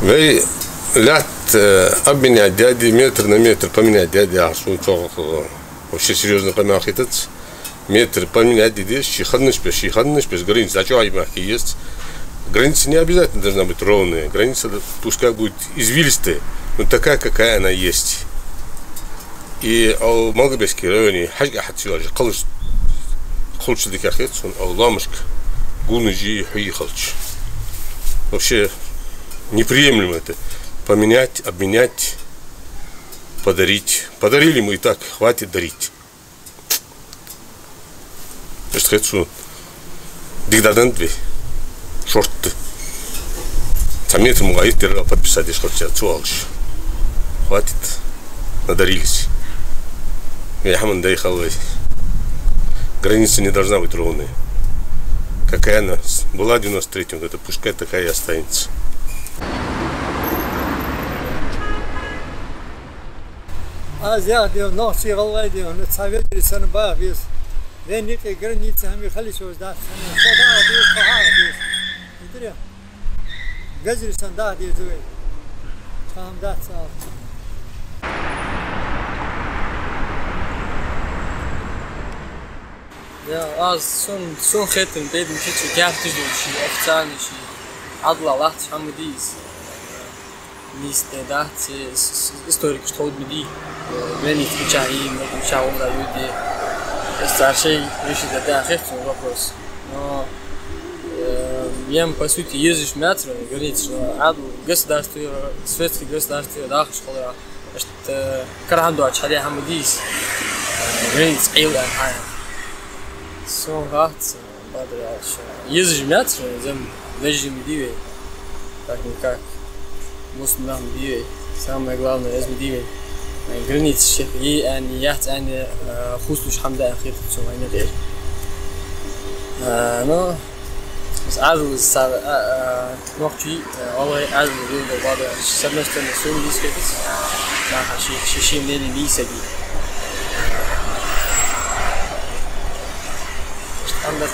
Вы лят обменять дяди метр на метр поменять дяди, а что вообще серьезно помахать метр поменять дяди, шиханныш без границ. А что аймахи есть? Граница не обязательно должна быть ровная. Граница пускай будет извилистая, но такая, какая она есть. И в Малгобекском районе хажга хатсюажи қалыш хулчы декахет, сон ауламышк гунжи хуихалч. Вообще неприемлемо это поменять, обменять, подарить. Подарили мы и так, хватит дарить. Что хочу дигдадан две шорты. Самец мугаит терга подписать что цуалш. Хватит, надарились. Яхман дай-халвай. Граница не должна быть ровной. Какая она была в 93-м, это пускай такая и останется. Азия диyor, Nokçi Galvay diyor, Sovet Rüsyan'ın bayağı biz. Ve nike granitse hem yıkılışıyoruz da. Soda diyor, kaha diyor. Nedir ya? Gaz Rüsyan da diyor. Tamam da sağ ol. Ja, zo'n getten, beter moet je het geheftig doen, echt zijn, adla lacht, Hamadis. Niet dat historisch groot met die, ben niet met jij, met jou omdat jullie, is daar zij, dus je dat daar geeft zo'n вопрос. Но я по сути езжу метро, говорит, что аду государство, светское государство, да, школа, что каранду ачали Hamadis, говорит, скейлда, Сон гад, бадраш. Езжу метро, зам лежим дивей, так никак. Мусульман дивей. Самое главное, езжу дивей. Границы шех и они яхт они хустуш хамда ахир все они غير. Но азу сар нохчи, الله азу يقول بعض سمستر نسوي ديسكتس. لا شيء من اللي يسدي. عندك